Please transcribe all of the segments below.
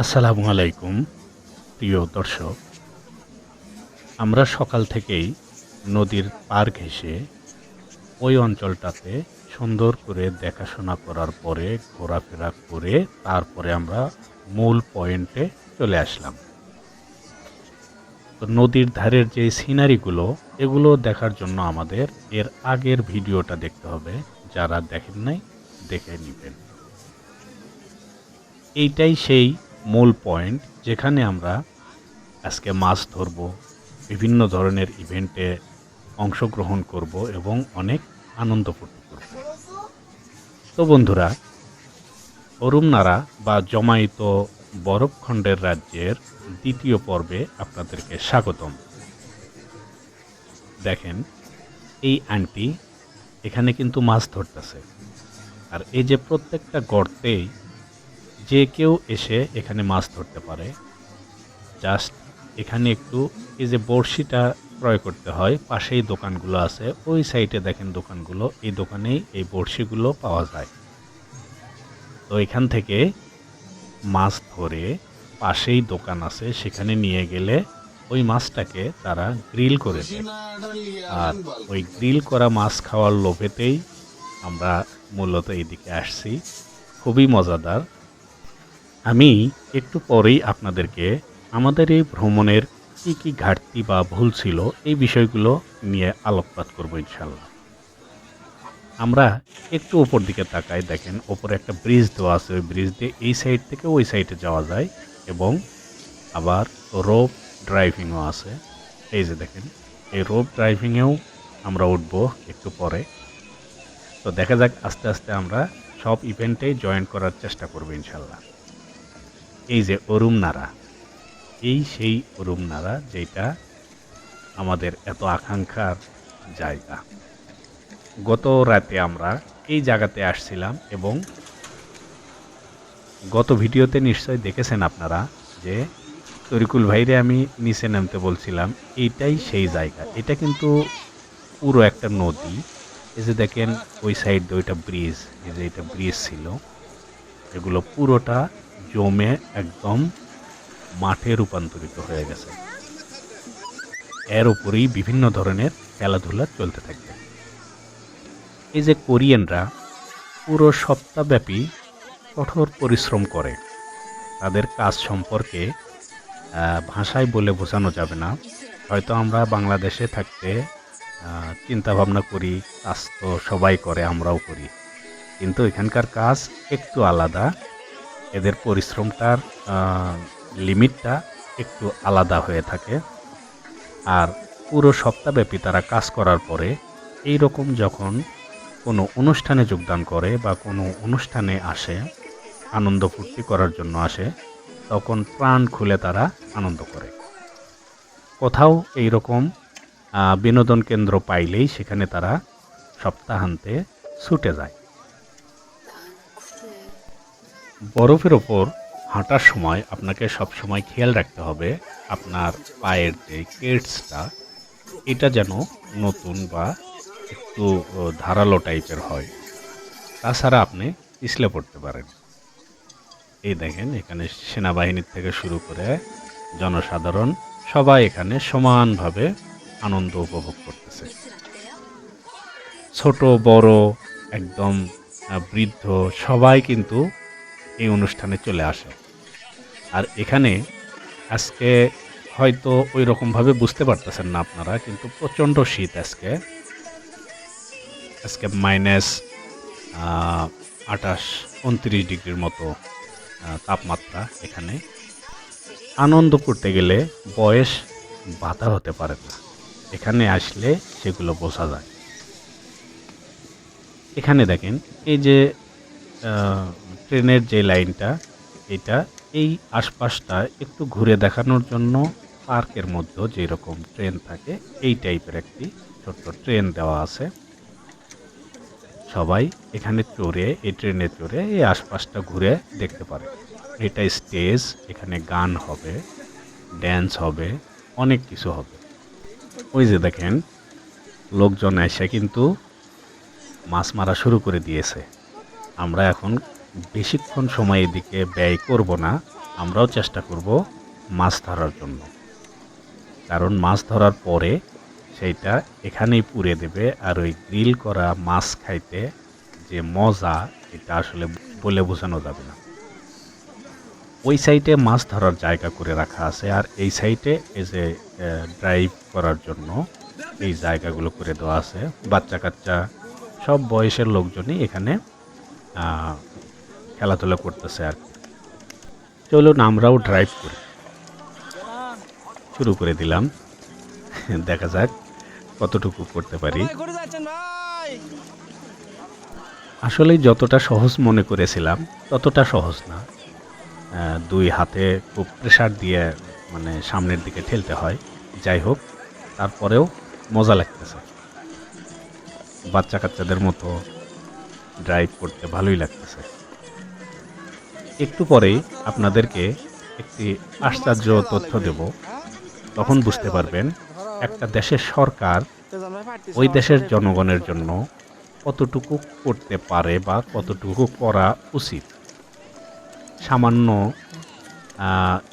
আসসালামু আলাইকুম প্রিয় দর্শক। আমরা সকাল থেকেই নদীর পার ঘেঁষে ওই অঞ্চলটাতে সুন্দর করে দেখাশোনা করার পরে ঘোরাফেরা করে তারপরে আমরা মূল পয়েন্টে চলে আসলাম। তো নদীর ধারের যে সিনারিগুলো এগুলো দেখার জন্য আমাদের এর আগের ভিডিওটা দেখতে হবে। যারা দেখেন নাই দেখে নেবেন। এইটাই সেই মূল পয়েন্ট যেখানে আমরা আজকে মাছ ধরব, বিভিন্ন ধরনের ইভেন্টে অংশগ্রহণ করব এবং অনেক আনন্দ ফুর্তি করব। তো বন্ধুরা, অরুমনারা বা জমায়িত বরফখণ্ডের রাজ্যের দ্বিতীয় পর্বে আপনাদেরকে স্বাগতম। দেখেন, এই আন্টি এখানে কিন্তু মাছ ধরতেছে। আর এই যে প্রত্যেকটা গর্তেই যে কেউ এসে এখানে মাছ ধরতে পারে। জাস্ট এখানে একটু এই যে বড়শিটা ক্রয় করতে হয়, পাশেই দোকানগুলো আছে, ওই সাইডে দেখেন দোকানগুলো, এই দোকানেই এই বড়শিগুলো পাওয়া যায়। তো এখান থেকে মাছ ধরে পাশেই দোকান আছে, সেখানে নিয়ে গেলে ওই মাছটাকে তারা গ্রিল করে দেয়। আর ওই গ্রিল করা মাছ খাওয়ার লোভেতেই আমরা মূলত এইদিকে আসছি। খুবই মজাদার। আমি একটু পরেই আপনাদেরকে আমাদের এই ভ্রমণের কি কি ঘাটতি বা ভুল ছিল এই বিষয়গুলো নিয়ে আলোকপাত করব ইনশাল্লাহ। আমরা একটু উপর দিকে তাকাই, দেখেন ওপরে একটা ব্রিজ দেওয়া আছে, ওই ব্রিজ দিয়ে এই সাইড থেকে ওই সাইডে যাওয়া যায় এবং আবার রোপ ড্রাইভিংও আছে। এই যে দেখেন, এই রোপ ড্রাইভিংয়েও আমরা উঠব একটু পরে। তো দেখা যাক, আস্তে আস্তে আমরা সব ইভেন্টেই জয়েন করার চেষ্টা করব ইনশাল্লাহ। এই যে অরুমনারা, এই সেই অরুমনারা যেটা আমাদের এত আকাঙ্ক্ষার জায়গা। গত রাতে আমরা এই জায়গাতে আসছিলাম এবং গত ভিডিওতে নিশ্চয়ই দেখেছেন আপনারা যে তরিকুল ভাইরে আমি নিচে নামতে বলছিলাম। এইটাই সেই জায়গা। এটা কিন্তু পুরো একটা নদী। এই যে দেখেন ওই সাইড দিয়ে ওইটা ব্রিজ, এই যে এটা ব্রিজ ছিল, এগুলো পুরোটা জমে একদম মাঠে রূপান্তরিত হয়ে গেছে। এর উপরেই বিভিন্ন ধরনের খেলাধুলা চলতে থাকবে। এই যে কোরিয়ানরা পুরো সপ্তাহব্যাপী কঠোর পরিশ্রম করে, তাদের কাজ সম্পর্কে ভাষায় বলে বোঝানো যাবে না। হয়তো আমরা বাংলাদেশে থাকতে চিন্তা ভাবনা করি, কাজ তো সবাই করে, আমরাও করি, কিন্তু এখানকার কাজ একটু আলাদা। এদের পরিশ্রমটার লিমিটটা একটু আলাদা হয়ে থাকে। আর পুরো সপ্তাহব্যাপী তারা কাজ করার পরে এই রকম যখন কোনো অনুষ্ঠানে যোগদান করে বা কোনো অনুষ্ঠানে আসে, আনন্দ ফুর্তি করার জন্য আসে, তখন প্রাণ খুলে তারা আনন্দ করে। কোথাও এই রকম বিনোদন কেন্দ্র পাইলেই সেখানে তারা সপ্তাহান্তে ছুটে যায়। বরফের ওপর হাঁটার সময় আপনাকে সবসময় খেয়াল রাখতে হবে আপনার পায়ের যে কেডসটা, এটা যেন নতুন বা একটু ধারালো টাইপের হয়, তাছাড়া আপনি পিছলে পড়তে পারেন। এই দেখেন, এখানে সেনাবাহিনীর থেকে শুরু করে জনসাধারণ সবাই এখানে সমানভাবে আনন্দ উপভোগ করতেছে। ছোট বড় একদম বৃদ্ধ সবাই কিন্তু এই অনুষ্ঠানে চলে আসে। আর এখানে আজকে হয়তো ওই রকমভাবে বুঝতে পারতেছেন না আপনারা, কিন্তু প্রচণ্ড শীত আজকে। আজকে মাইনাস 28-29 ডিগ্রির মতো তাপমাত্রা এখানে। আনন্দ করতে গেলে বয়স বাধা হতে পারে না, এখানে আসলে সেগুলো বোঝা যায়। এখানে দেখেন, এই যে ট্রেনের যে লাইনটা, এটা এই আশপাশটা একটু ঘুরে দেখানোর জন্য পার্কের মধ্যে যেরকম ট্রেন থাকে এই টাইপের একটি ছোট্ট ট্রেন দেওয়া আছে। সবাই এখানে চড়ে, এই ট্রেনে চড়ে এই আশপাশটা ঘুরে দেখতে পারে। এটা স্টেজ, এখানে গান হবে, ড্যান্স হবে, অনেক কিছু হবে। ওই যে দেখেন, লোকজন এসে কিন্তু মাছ মারা শুরু করে দিয়েছে। আমরা এখন বেশিক্ষণ সময় এদিকে ব্যয় করব না। আমরাও চেষ্টা করব মাছ ধরার জন্য। কারণ মাছ ধরার পরে সেইটা এখানেই পুড়ে দেবে, আর ওই গ্রিল করা মাছ খাইতে যে মজা, এটা আসলে বলে বোঝানো যাবে না। ওই সাইডে মাছ ধরার জায়গা করে রাখা আছে, আর এই সাইডে এই যে ড্রাইভ করার জন্য এই জায়গাগুলো করে দেওয়া আছে। বাচ্চা কাচ্চা সব বয়সের লোকজনই এখানে খেলাধুলা করতেছে আর কি। চলুন আমরাও ড্রাইভ করি। শুরু করে দিলাম। দেখা যাক কতটুকু করতে পারি। আসলে যতটা সহজ মনে করেছিলাম ততটা সহজ না। দুই হাতে খুব প্রেসার দিয়ে মানে সামনের দিকে ঠেলতে হয়। যাই হোক, তারপরেও মজা লাগতেছে। বাচ্চা কাচ্চাদের মতো ড্রাইভ করতে ভালোই লাগতেছে। একটু পরেই আপনাদেরকে একটি আশ্চর্য তথ্য দেব, তখন বুঝতে পারবেন একটা দেশের সরকার ওই দেশের জনগণের জন্য কতটুকু করতে পারে বা কতটুকু করা উচিত। সামান্য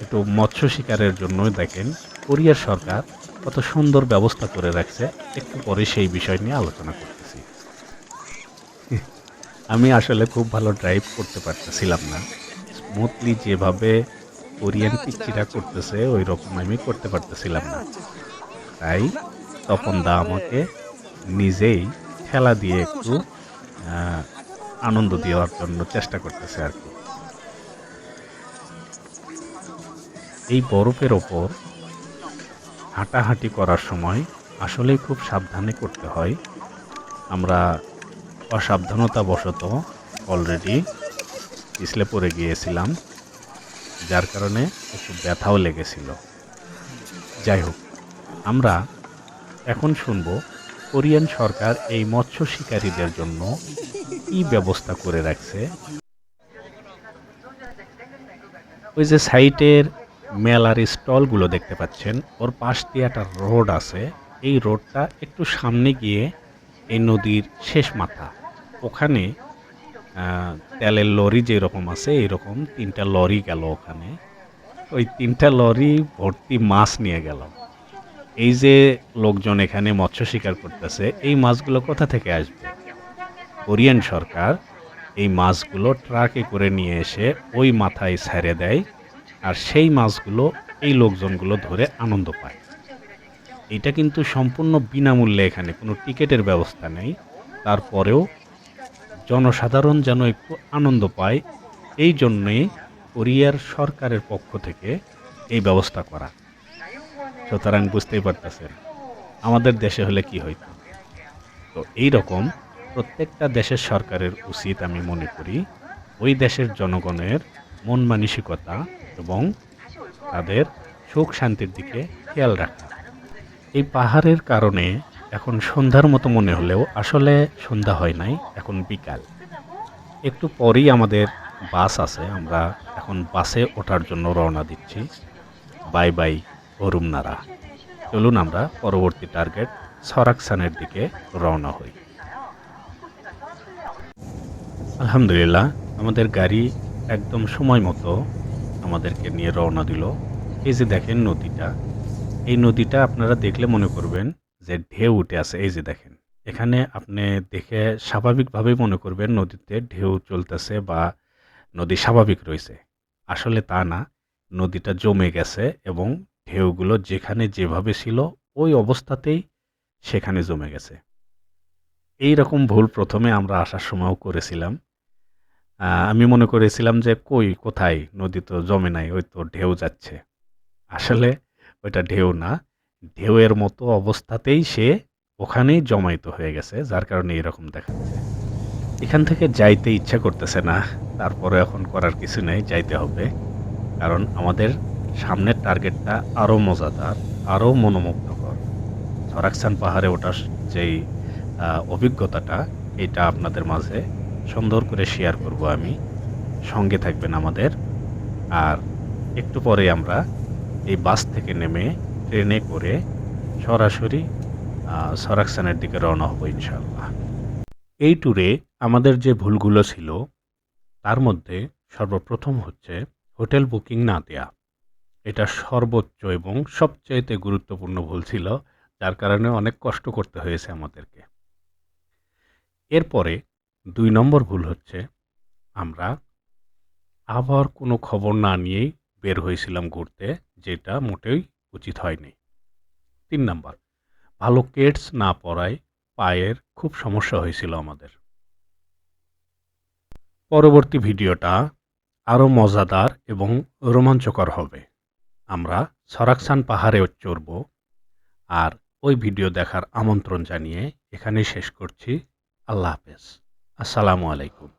একটু মৎস্য শিকারের জন্য দেখেন কোরিয়ার সরকার কত সুন্দর ব্যবস্থা করে রাখছে। একটু পরে সেই বিষয় নিয়ে আলোচনা করতেছি। আমি আসলে খুব ভালো ড্রাইভ করতে পারতেছিলাম না। স্মুথলি যেভাবে কোরিয়ান পিচ্চিরা করতেছে ওই রকম আমি করতে পারতেছিলাম না। তাই তপন দা আমাকে নিজেই ঠেলা দিয়ে একটু আনন্দ দেওয়ার জন্য চেষ্টা করতেছে আর কি। এই বরফের ওপর হাঁটাহাঁটি করার সময় আসলেই খুব সাবধানে করতে হয়। আমরা অসাবধানতাবশত অলরেডি পিছলে পড়ে গিয়েছিলাম, যার কারণে একটু ব্যথাও লেগেছিল। যাই হোক, আমরা এখন শুনব কোরিয়ান সরকার এই মৎস্য শিকারীদের জন্য কি ব্যবস্থা করে রাখছে। ওই যে সাইটের মেলার স্টলগুলো দেখতে পাচ্ছেন, ওর পাশ দিয়ে একটা রোড আছে। এই রোডটা একটু সামনে গিয়ে এই নদীর শেষ মাথা, ওখানে তেলের লরি যেরকম আছে এইরকম 3টা লরি গেল ওখানে। ওই 3টা লরি ভর্তি মাছ নিয়ে গেল। এই যে লোকজন এখানে মৎস্য শিকার করতেছে, এই মাছগুলো কোথা থেকে আসবে? কোরিয়ান সরকার এই মাছগুলো ট্রাকে করে নিয়ে এসে ওই মাথায় ছেড়ে দেয়, আর সেই মাছগুলো এই লোকজনগুলো ধরে আনন্দ পায়। এটা কিন্তু সম্পূর্ণ বিনামূল্যে, এখানে কোনো টিকিটের ব্যবস্থা নেই। তারপরেও জনসাধারণ যেন একটু আনন্দ পায়, এই জন্যেই কোরিয়ার সরকারের পক্ষ থেকে এই ব্যবস্থা করা। সুতরাং বুঝতেই পারতেছেন আমাদের দেশে হলে কি হইতো। তো এই রকম প্রত্যেকটা দেশের সরকারের উচিত, আমি মনে করি, ওই দেশের জনগণের মন মানসিকতা এবং তাদের সুখ শান্তির দিকে খেয়াল রাখা। এই পাহাড়ের কারণে এখন সন্ধ্যার মতো মনে হলেও আসলে সন্ধ্যা হয় নাই, এখন বিকাল। একটু পরেই আমাদের বাস আছে, আমরা এখন বাসে ওঠার জন্য রওনা দিচ্ছি। বাই বাই অরুমনারা। চলুন আমরা পরবর্তী টার্গেট সরাকসানের দিকে রওনা হই। আলহামদুলিল্লাহ, আমাদের গাড়ি একদম সময় মতো আমাদেরকে নিয়ে রওনা দিল। এই যে দেখেন নদীটা, এই নদীটা আপনারা দেখলে মনে করবেন যে ঢেউ উঠে আছে। এই যে দেখেন, এখানে আপনি দেখে স্বাভাবিকভাবেই মনে করবেন নদীতে ঢেউ চলতেছে বা নদী স্বাভাবিক রয়েছে। আসলে তা না, নদীটা জমে গেছে এবং ঢেউগুলো যেখানে যেভাবে ছিল ওই অবস্থাতেই সেখানে জমে গেছে। এই রকম ভুল প্রথমে আমরা আসার সময়ও করেছিলাম। আমি মনে করেছিলাম যে কোথায়, নদী তো জমে নাই, ওই তো ঢেউ যাচ্ছে। আসলে ওইটা ঢেউ না, ঢেউয়ের মতো অবস্থাতেই সে ওখানেই জমায়িত হয়ে গেছে, যার কারণে এরকম দেখাচ্ছে। এখান থেকে যাইতে ইচ্ছা করতেছে না, তারপরে এখন করার কিছু নেই, যাইতে হবে। কারণ আমাদের সামনের টার্গেটটা আরও মজাদার, আরও মনোমুগ্ধকর। সরাকসান পাহাড়ে ওঠার যেই অভিজ্ঞতাটা, এটা আপনাদের মাঝে সুন্দর করে শেয়ার করব আমি। সঙ্গে থাকবেন আমাদের। আর একটু পরে আমরা এই বাস থেকে নেমে ট্রেনে করে সরাসরি সরাকসানের দিকে রওনা হব ইনশাআল্লাহ। এই ট্যুরে আমাদের যে ভুলগুলো ছিল তার মধ্যে সর্বপ্রথম হচ্ছে হোটেল বুকিং না দেয়া। এটা সর্বোচ্চ এবং সবচাইতে গুরুত্বপূর্ণ ভুল ছিল, যার কারণে অনেক কষ্ট করতে হয়েছে আমাদেরকে। এরপরে ২ নম্বর ভুল হচ্ছে আমরা আবহাওয়ার কোনো খবর না নিয়েই বের হয়েছিলাম ঘুরতে, যেটা মোটেই উচিত হয়নি। ৩ নাম্বার, ভালো কেডস না পরায় পায়ের খুব সমস্যা হয়েছিল আমাদের। পরবর্তী ভিডিওটা আরও মজাদার এবং রোমাঞ্চকর হবে। আমরা সরাকসান পাহাড়েও চড়ব, আর ওই ভিডিও দেখার আমন্ত্রণ জানিয়ে এখানেই শেষ করছি। আল্লাহ হাফেজ। আসসালামু আলাইকুম।